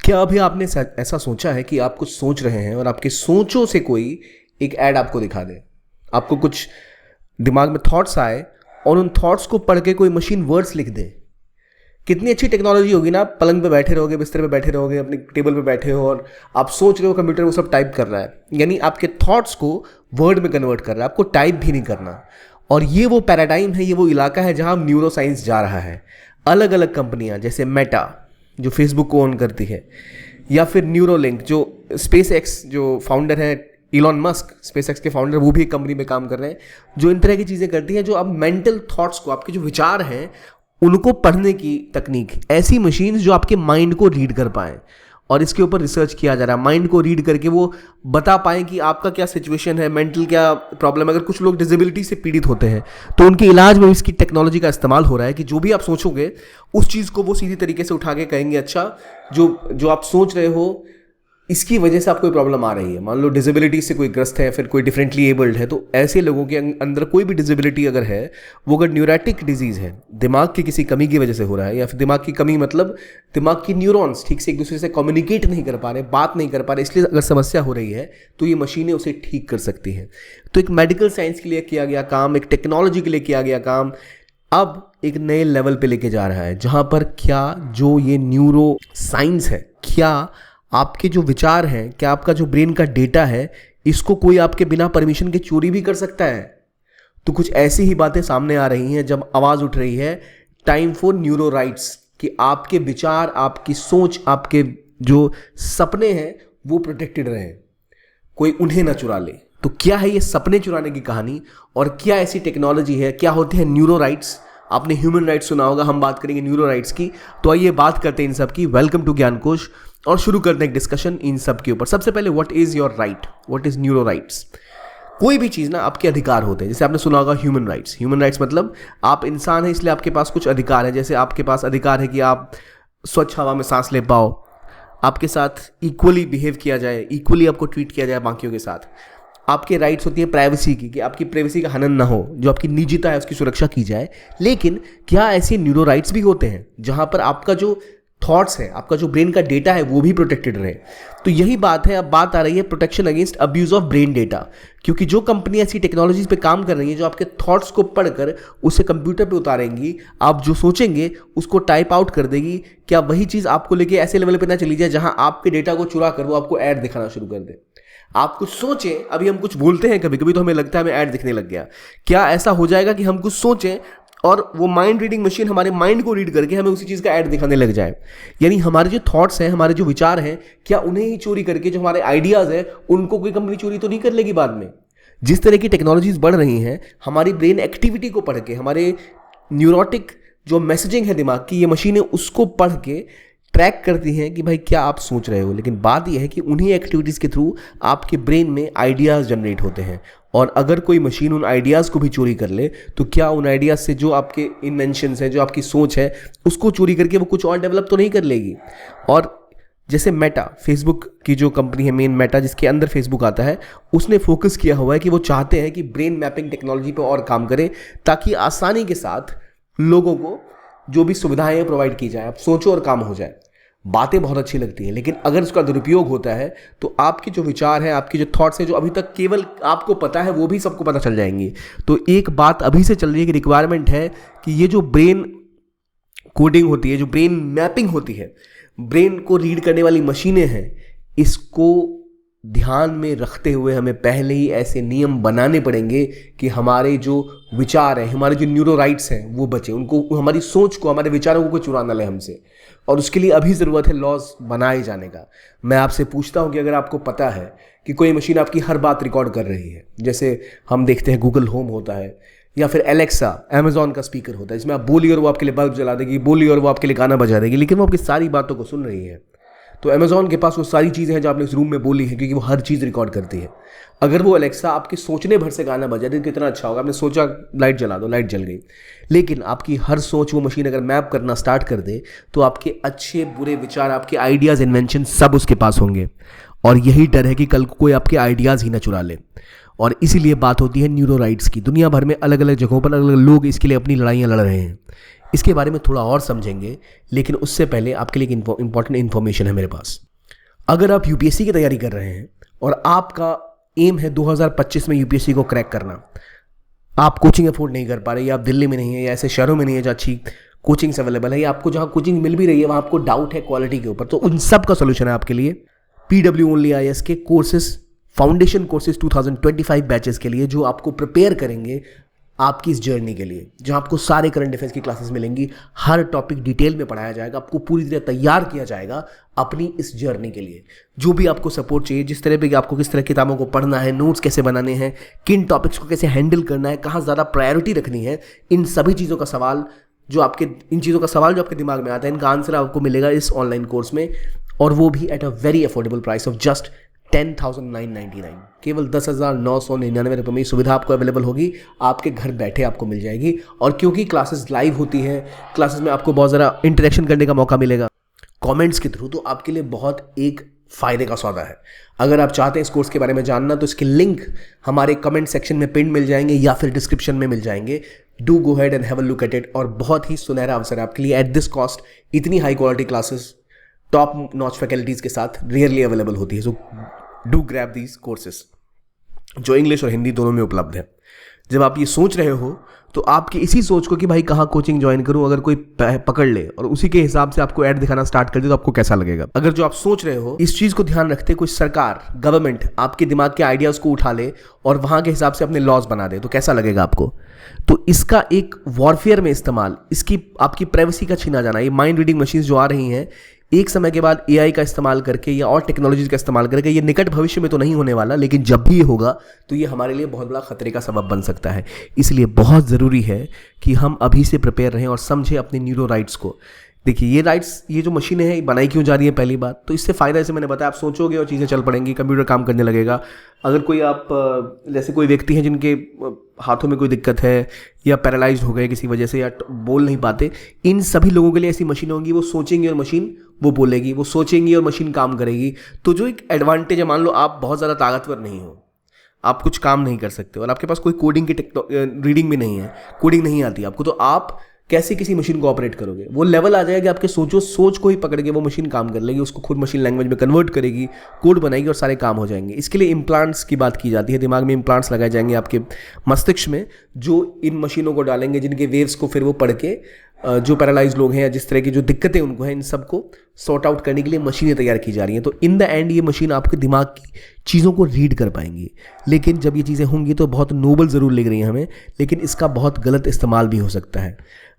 क्या अभी आपने ऐसा सोचा है कि आप कुछ सोच रहे हैं और आपके सोचों से कोई एक ऐड आपको दिखा दे, आपको कुछ दिमाग में थॉट्स आए और उन थॉट्स को पढ़ के कोई मशीन वर्ड्स लिख दे? कितनी अच्छी टेक्नोलॉजी होगी ना। आप पलंग पे बैठे रहोगे, बिस्तर पे बैठे रहोगे, अपने टेबल पे बैठे हो और आप सोच रहे हो, कंप्यूटर वो सब टाइप कर रहा है, यानी आपके थॉट्स को वर्ड में कन्वर्ट कर रहा है, आपको टाइप भी नहीं करना। और ये वो पैराडाइम है, ये वो इलाका है जहाँ न्यूरो साइंस जा रहा है। अलग अलग कंपनियाँ जैसे मेटा जो फेसबुक को ओन करती है, या फिर न्यूरोलिंक जो स्पेस एक्स जो फाउंडर है इलॉन मस्क, स्पेस एक्स के फाउंडर, वो भी एक कंपनी में काम कर रहे हैं जो इन तरह की चीज़ें करती हैं, जो अब मेंटल थॉट्स को, आपके जो विचार हैं उनको पढ़ने की तकनीक, ऐसी मशीन्स जो आपके माइंड को रीड कर पाएँ। और इसके ऊपर रिसर्च किया जा रहा है, माइंड को रीड करके वो बता पाएँ कि आपका क्या सिचुएशन है, मेंटल क्या प्रॉब्लम है। अगर कुछ लोग डिसेबिलिटी से पीड़ित होते हैं तो उनके इलाज में इसकी टेक्नोलॉजी का इस्तेमाल हो रहा है कि जो भी आप सोचोगे उस चीज़ को वो सीधी तरीके से उठा के कहेंगे, अच्छा जो आप सोच रहे हो इसकी वजह से आपको कोई प्रॉब्लम आ रही है। मान लो डिसेबिलिटी से कोई ग्रस्त है या फिर कोई डिफरेंटली एबल्ड है, तो ऐसे लोगों के अंदर कोई भी डिसेबिलिटी अगर है, वो अगर न्यूरोटिक डिजीज़ है, दिमाग की किसी कमी की वजह से हो रहा है, या फिर दिमाग की कमी मतलब दिमाग की न्यूरॉन्स ठीक से एक दूसरे से कम्युनिकेट नहीं कर पा रहे, बात नहीं कर पा रहे, इसलिए अगर समस्या हो रही है तो ये मशीनें उसे ठीक कर सकती हैं। तो एक मेडिकल साइंस के लिए किया गया काम, एक टेक्नोलॉजी के लिए किया गया काम अब एक नए लेवल पे लेके जा रहा है, जहाँ पर क्या जो ये न्यूरो साइंस है, क्या आपके जो विचार हैं, क्या आपका जो ब्रेन का डेटा है, इसको कोई आपके बिना परमिशन के चोरी भी कर सकता है। तो कुछ ऐसी ही बातें सामने आ रही हैं जब आवाज़ उठ रही है टाइम फॉर न्यूरो राइट्स, कि आपके विचार, आपकी सोच, आपके जो सपने हैं वो प्रोटेक्टेड रहें, कोई उन्हें ना चुरा ले। तो क्या है ये सपने चुराने की कहानी, और क्या ऐसी टेक्नोलॉजी है, क्या होते हैं न्यूरो राइट्स? आपने ह्यूमन राइट्स सुना होगा, हम बात करेंगे न्यूरो राइट्स की। तो आइए बात करते हैं इन सब की। वेलकम टू ज्ञानकोश, और शुरू करते हैं एक डिस्कशन इन सब के ऊपर। सबसे पहले, what is your right, what is neuro rights? कोई भी चीज़ ना आपके अधिकार होते हैं। जैसे आपने सुना होगा ह्यूमन राइट्स। ह्यूमन राइट्स मतलब आप इंसान हैं इसलिए आपके पास कुछ अधिकार है। जैसे आपके पास अधिकार है कि आप स्वच्छ हवा में सांस ले पाओ, आपके साथ इक्वली बिहेव किया जाए, इक्वली आपको ट्रीट किया जाए बाकियों के साथ। आपके राइट्स होती है प्राइवेसी की, कि आपकी प्राइवेसी का हनन ना हो, जो आपकी निजता है उसकी सुरक्षा की जाए। लेकिन क्या ऐसे न्यूरो राइट्स भी होते हैं जहां पर आपका जो थॉट्स है, आपका जो ब्रेन का डेटा है वो भी प्रोटेक्टेड रहे? तो यही बात है, अब बात आ रही है protection against abuse of brain data. क्योंकि जो कंपनी ऐसी टेक्नोलॉजीज पे काम कर रही है जो आपके थॉट्स को पढ़कर उसे कंप्यूटर पे उतारेंगी, आप जो सोचेंगे उसको टाइप आउट कर देगी, क्या वही चीज़ आपको लेके ऐसे लेवल पे ना चली जाए जहां आपके डेटा को चुरा कर वो आपको ऐड दिखाना शुरू कर दे? आप कुछ सोचें, अभी हम कुछ बोलते हैं कभी कभी तो हमें लगता है हमें ऐड दिखने लग गया। क्या ऐसा हो जाएगा कि हम कुछ सोचें और वो माइंड रीडिंग मशीन हमारे माइंड को रीड करके हमें उसी चीज़ का ऐड दिखाने लग जाए? यानी हमारे जो थॉट्स हैं, हमारे जो विचार हैं, क्या उन्हें ही चोरी करके जो हमारे आइडियाज़ हैं उनको कोई कंपनी चोरी तो नहीं कर लेगी बाद में? जिस तरह की टेक्नोलॉजीज बढ़ रही हैं, हमारी ब्रेन एक्टिविटी को पढ़ के, हमारे न्यूरोटिक जो मैसेजिंग है दिमाग की, ये मशीनें उसको पढ़ के ट्रैक करती हैं कि भाई क्या आप सोच रहे हो। लेकिन बात यह है कि उन्हीं एक्टिविटीज़ के थ्रू आपके ब्रेन में आइडियाज़ जनरेट होते हैं, और अगर कोई मशीन उन आइडियाज़ को भी चोरी कर ले तो क्या उन आइडियाज़ से जो आपके इन्वेंशंस हैं, जो आपकी सोच है, उसको चोरी करके वो कुछ और डेवलप तो नहीं कर लेगी? और जैसे मेटा, फेसबुक की जो कंपनी है मेन मेटा, जिसके अंदर फेसबुक आता है, उसने फोकस किया हुआ है कि वो चाहते हैं कि ब्रेन मैपिंग टेक्नोलॉजी पर और काम करें, ताकि आसानी के साथ लोगों को जो भी सुविधाएं प्रोवाइड की जाए, आप सोचो और काम हो जाए। बातें बहुत अच्छी लगती हैं, लेकिन अगर उसका दुरुपयोग होता है तो आपके जो विचार हैं, आपके जो थॉट्स हैं, जो अभी तक केवल आपको पता है, वो भी सबको पता चल जाएंगी। तो एक बात अभी से चल रही है कि रिक्वायरमेंट है कि ये जो ब्रेन कोडिंग होती है, जो ब्रेन मैपिंग होती है, ब्रेन को रीड करने वाली मशीनें हैं, इसको ध्यान में रखते हुए हमें पहले ही ऐसे नियम बनाने पड़ेंगे कि हमारे जो विचार हैं, हमारे जो न्यूरो राइट्स हैं वो बचे, उनको, हमारी सोच को, हमारे विचारों को कोई चुरा ना ले हमसे। और उसके लिए अभी ज़रूरत है लॉज बनाए जाने का। मैं आपसे पूछता हूँ कि अगर आपको पता है कि कोई मशीन आपकी हर बात रिकॉर्ड कर रही है, जैसे हम देखते हैं गूगल होम होता है, या फिर एलेक्सा अमेजॉन का स्पीकर होता है, जिसमें आप बोलिए और वो आपके लिए बल्ब जला देगी, बोलिए और वो आपके लिए गाना बजा देगी, लेकिन वो आपकी सारी बातों को सुन रही है। तो अमेजॉन के पास वो सारी चीज़ें हैं जो आपने इस रूम में बोली है, क्योंकि वो हर चीज़ रिकॉर्ड करती है। अगर वो एलेक्सा आपके सोचने भर से गाना बजा दे, कितना अच्छा होगा। आपने सोचा लाइट जला दो, लाइट जल गई। लेकिन आपकी हर सोच वो मशीन अगर मैप करना स्टार्ट कर दे तो आपके अच्छे बुरे विचार, आपके आइडियाज़, इन्वेंशन सब उसके पास होंगे। और यही डर है कि कल को कोई आपके आइडियाज़ ही ना चुरा ले। और इसीलिए बात होती है न्यूरो राइट्स की। दुनिया भर में अलग अलग जगहों पर अलग अलग लोग इसके लिए अपनी लड़ाइयाँ लड़ रहे हैं। इसके बारे में थोड़ा और समझेंगे, लेकिन उससे पहले आपके लिए एक इंपॉर्टेंट इन्फॉर्मेशन है मेरे पास। अगर आप यूपीएससी की तैयारी कर रहे हैं और आपका एम है 2025 में यूपीएससी को क्रैक करना, आप कोचिंग अफोर्ड नहीं कर पा रहे, या आप दिल्ली में नहीं है, या ऐसे शहरों में नहीं है जहाँ अच्छी कोचिंग्स अवेलेबल है, या आपको जहाँ कोचिंग मिल भी रही है वहाँ आपको डाउट है क्वालिटी के ऊपर, तो उन सब का सोल्यूशन है आपके लिए पीडब्ल्यू ओनली आईएएस के कोर्सेज, फाउंडेशन कोर्सेज 2025 बैचेस के लिए, जो आपको प्रिपेयर करेंगे आपकी इस जर्नी के लिए, जहां आपको सारे करंट अफेयर्स की क्लासेस मिलेंगी, हर टॉपिक डिटेल में पढ़ाया जाएगा, आपको पूरी तरह तैयार किया जाएगा अपनी इस जर्नी के लिए। जो भी आपको सपोर्ट चाहिए, जिस तरह पे आपको किस तरह किताबों को पढ़ना है, नोट्स कैसे बनाने हैं, किन टॉपिक्स को कैसे हैंडल करना है, कहाँ ज़्यादा प्रायोरिटी रखनी है, इन सभी चीज़ों का सवाल जो आपके दिमाग में आता है, इनका आंसर आपको मिलेगा इस ऑनलाइन कोर्स में, और वो भी at a very affordable price of just 10,999, केवल 10,999 रुपये में सुविधा आपको अवेलेबल होगी, आपके घर बैठे आपको मिल जाएगी। और क्योंकि क्लासेस लाइव होती हैं, क्लासेस में आपको बहुत ज़रा इंटरेक्शन करने का मौका मिलेगा कमेंट्स के थ्रू, तो आपके लिए बहुत एक फ़ायदे का सौदा है। अगर आप चाहते हैं इस कोर्स के बारे में जानना, तो इसके लिंक हमारे कमेंट सेक्शन में पिन मिल जाएंगे या फिर डिस्क्रिप्शन में मिल जाएंगे। Do go head and have a look at it. और बहुत ही सुनहरा अवसर है आपके लिए, एट दिस कॉस्ट इतनी high quality classes top notch faculties के साथ रियरली अवेलेबल होती है। So do grab these courses, जो इंग्लिश और हिंदी दोनों में उपलब्ध है। जब आप ये सोच रहे हो तो आपकी इसी सोच को कि भाई कहाँ कोचिंग ज्वाइन करूं, अगर कोई पकड़ ले और उसी के हिसाब से आपको ऐड दिखाना स्टार्ट कर दे, तो आपको कैसा लगेगा? अगर जो आप सोच रहे हो इस चीज को ध्यान रखते कोई सरकार, गवर्नमेंट आपके दिमाग के आइडियाज को उठा ले और वहां के हिसाब से अपने लॉज बना दे, तो कैसा लगेगा आपको? तो इसका एक वॉरफेयर में इस्तेमाल, इसकी आपकी प्राइवेसी का छीना जाना, ये माइंड रीडिंग मशीन्स जो आ रही हैं, एक समय के बाद एआई का इस्तेमाल करके या और टेक्नोलॉजीज का इस्तेमाल करके, ये निकट भविष्य में तो नहीं होने वाला, लेकिन जब भी ये होगा तो ये हमारे लिए बहुत बड़ा खतरे का सबब बन सकता है। इसलिए बहुत ज़रूरी है कि हम अभी से प्रिपेयर रहें और समझें अपने न्यूरो राइट्स को। देखिए ये राइट्स, ये जो मशीनें हैं बनाई क्यों जा रही है, पहली बात तो इससे फ़ायदा, जैसे मैंने बताया, आप सोचोगे और चीज़ें चल पड़ेंगी, कंप्यूटर काम करने लगेगा। अगर कोई आप जैसे कोई व्यक्ति हैं जिनके हाथों में कोई दिक्कत है या पैरालाइज्ड हो गए किसी वजह से या बोल नहीं पाते, इन सभी लोगों के लिए ऐसी मशीन होंगी, वो सोचेंगी और मशीन वो बोलेगी, वो सोचेंगी और मशीन काम करेगी। तो जो एक एडवांटेज है, मान लो आप बहुत ज़्यादा ताकतवर नहीं हो, आप कुछ काम नहीं कर सकते और आपके पास कोई कोडिंग की रीडिंग भी नहीं है, कोडिंग नहीं आती आपको, तो आप कैसे किसी मशीन को ऑपरेट करोगे? वो लेवल आ जाएगा आपके सोच को ही पकड़ के वो मशीन काम कर लेगी, उसको खुद मशीन लैंग्वेज में कन्वर्ट करेगी, कोड बनाएगी और सारे काम हो जाएंगे। इसके लिए इम्प्लांट्स की बात की जाती है, दिमाग में इम्प्लांट्स लगाए जाएंगे आपके मस्तिष्क में, जो इन मशीनों को डालेंगे, जिनके वेव्स को फिर वो पढ़ के जो पैरालाइज लोग हैं या जिस तरह की जो दिक्कतें उनको हैं, इन सबको सॉर्ट आउट करने के लिए मशीनें तैयार की जा रही हैं। तो इन द एंड ये मशीन आपके दिमाग की चीज़ों को रीड कर पाएंगी। लेकिन जब ये चीज़ें होंगी तो बहुत नोबल ज़रूर लग रही हैं हमें, लेकिन इसका बहुत गलत इस्तेमाल भी हो सकता है।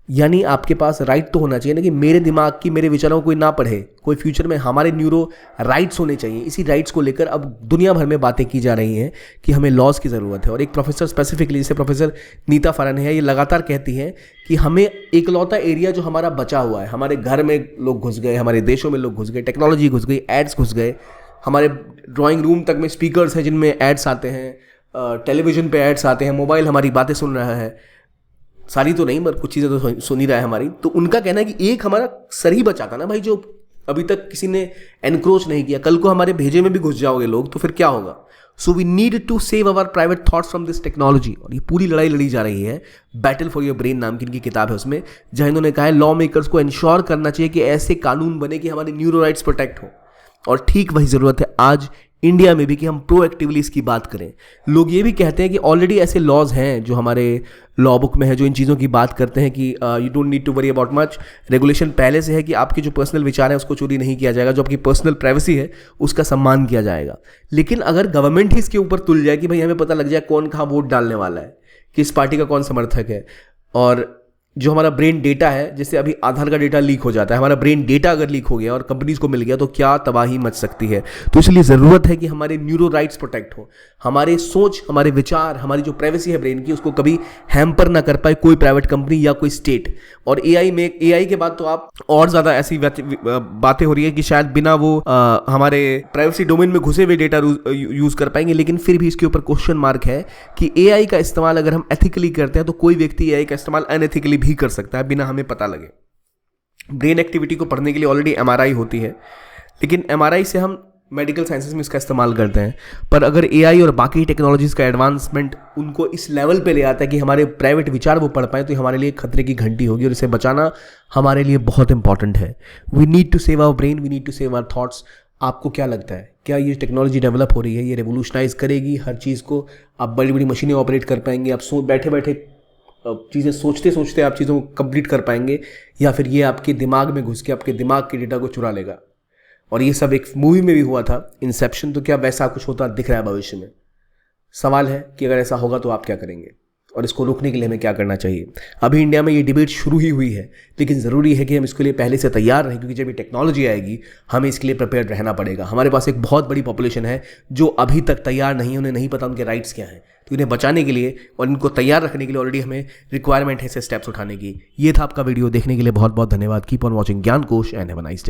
यानी आपके पास राइट तो होना चाहिए ना कि मेरे दिमाग की, मेरे विचारों को कोई ना पढ़े, कोई फ्यूचर में हमारे न्यूरो राइट्स होने चाहिए। इसी राइट्स को लेकर अब दुनिया भर में बातें की जा रही हैं कि हमें लॉज की ज़रूरत है। और एक प्रोफेसर स्पेसिफिकली, जैसे प्रोफेसर नीता फरन है, ये लगातार कहती हैं कि हमें एकलौता एरिया जो हमारा बचा हुआ है, हमारे घर में लोग घुस गए, हमारे देशों में लोग घुस गए, टेक्नोलॉजी घुस गई, एड्स घुस गए, हमारे ड्राइंग रूम तक में स्पीकर्स हैं जिनमें एड्स आते हैं, टेलीविज़न पे एड्स आते हैं, मोबाइल हमारी बातें सुन रहा है, सारी तो नहीं मगर कुछ चीज़ें तो सुन ही रहा है हमारी। तो उनका कहना है कि एक हमारा सर ही बचा था ना भाई, जो अभी तक किसी ने एनक्रोच नहीं किया, कल को हमारे भेजे में भी घुस जाओगे लोग तो फिर क्या होगा? So we need to save our private thoughts from this technology. और ये पूरी लड़ाई लड़ी जा रही है, बैटल फॉर योर ब्रेन नाम की इनकी किताब है, उसमें जहाँ इन्होंने कहा है लॉ मेकर्स को इंश्योर करना चाहिए कि ऐसे कानून बने कि हमारे न्यूरो राइट्स प्रोटेक्ट हो। और ठीक वही ज़रूरत है आज इंडिया में भी कि हम प्रोएक्टिवली इसकी बात करें। लोग ये भी कहते हैं कि ऑलरेडी ऐसे लॉज हैं जो हमारे लॉ बुक में है, जो इन चीज़ों की बात करते हैं कि you don't need to worry about much. Regulation पहले से है कि आपके जो पर्सनल विचार हैं उसको चोरी नहीं किया जाएगा, जो आपकी पर्सनल प्राइवेसी है उसका सम्मान किया जाएगा। लेकिन अगर गवर्नमेंट ही इसके ऊपर तुल जाए कि भाई हमें पता लग जाए कौन कहाँ वोट डालने वाला है, किस पार्टी का कौन समर्थक है, और जो हमारा ब्रेन डेटा है, जैसे अभी आधार का डेटा लीक हो जाता है, हमारा ब्रेन डेटा अगर लीक हो गया और कंपनीज को मिल गया तो क्या तबाही मच सकती है। तो इसलिए ज़रूरत है कि हमारे न्यूरो राइट्स प्रोटेक्ट हो, हमारे सोच, हमारे विचार, हमारी जो प्राइवेसी है ब्रेन की, उसको कभी हैम्पर ना कर पाए कोई प्राइवेट कंपनी या कोई स्टेट। और एआई के बाद तो आप और ज़्यादा ऐसी बातें हो रही है कि शायद बिना वो हमारे प्राइवेसी डोमेन में घुसे हुए डेटा यूज़ कर पाएंगे। लेकिन फिर भी इसके ऊपर क्वेश्चन मार्क है कि एआई का इस्तेमाल अगर हम एथिकली करते हैं तो कोई व्यक्ति एआई का इस्तेमाल अनएथिकली भी कर सकता है बिना हमें पता लगे। ब्रेन एक्टिविटी को पढ़ने के लिए ऑलरेडी एमआरआई होती है, लेकिन एमआरआई से हम मेडिकल साइंसेस में इसका इस्तेमाल करते हैं, पर अगर एआई और बाकी टेक्नोलॉजीज़ का एडवांसमेंट उनको इस लेवल पे ले आता है कि हमारे प्राइवेट विचार वो पढ़ पाए, तो हमारे लिए खतरे की घंटी होगी और इसे बचाना हमारे लिए बहुत इंपॉर्टेंट है। We need to save our brain, we need to save our thoughts. आपको क्या लगता है, क्या ये टेक्नोलॉजी डेवलप हो रही है, ये रेवोल्यूशनाइज करेगी हर चीज़ को? आप बड़ी बड़ी मशीनें ऑपरेट कर पाएंगे, आप बैठे बैठे चीज़ें सोचते सोचते आप चीज़ों को कंप्लीट कर पाएंगे, या फिर ये आपके दिमाग में घुस के आपके दिमाग के डेटा को चुरा लेगा? और ये सब एक मूवी में भी हुआ था, इंसेप्शन, तो क्या वैसा कुछ होता दिख रहा है भविष्य में? सवाल है कि अगर ऐसा होगा तो आप क्या करेंगे और इसको रोकने के लिए हमें क्या करना चाहिए? अभी इंडिया में ये डिबेट शुरू ही हुई है, लेकिन ज़रूरी है कि हम इसके लिए पहले से तैयार रहें, क्योंकि जब ये टेक्नोलॉजी आएगी हमें इसके लिए प्रिपेयर्ड रहना पड़ेगा। हमारे पास एक बहुत बड़ी पॉपुलेशन है जो अभी तक तैयार नहीं है, उन्हें नहीं पता उनके राइट्स क्या हैं, तो इन्हें बचाने के लिए और इनको तैयार रखने के लिए ऑलरेडी हमें रिक्वायरमेंट है ऐसे स्टेप्स उठाने की। ये था आपका वीडियो, देखने के लिए बहुत बहुत धन्यवाद। कीप ऑन वॉचिंग ज्ञान कोश and have a nice day.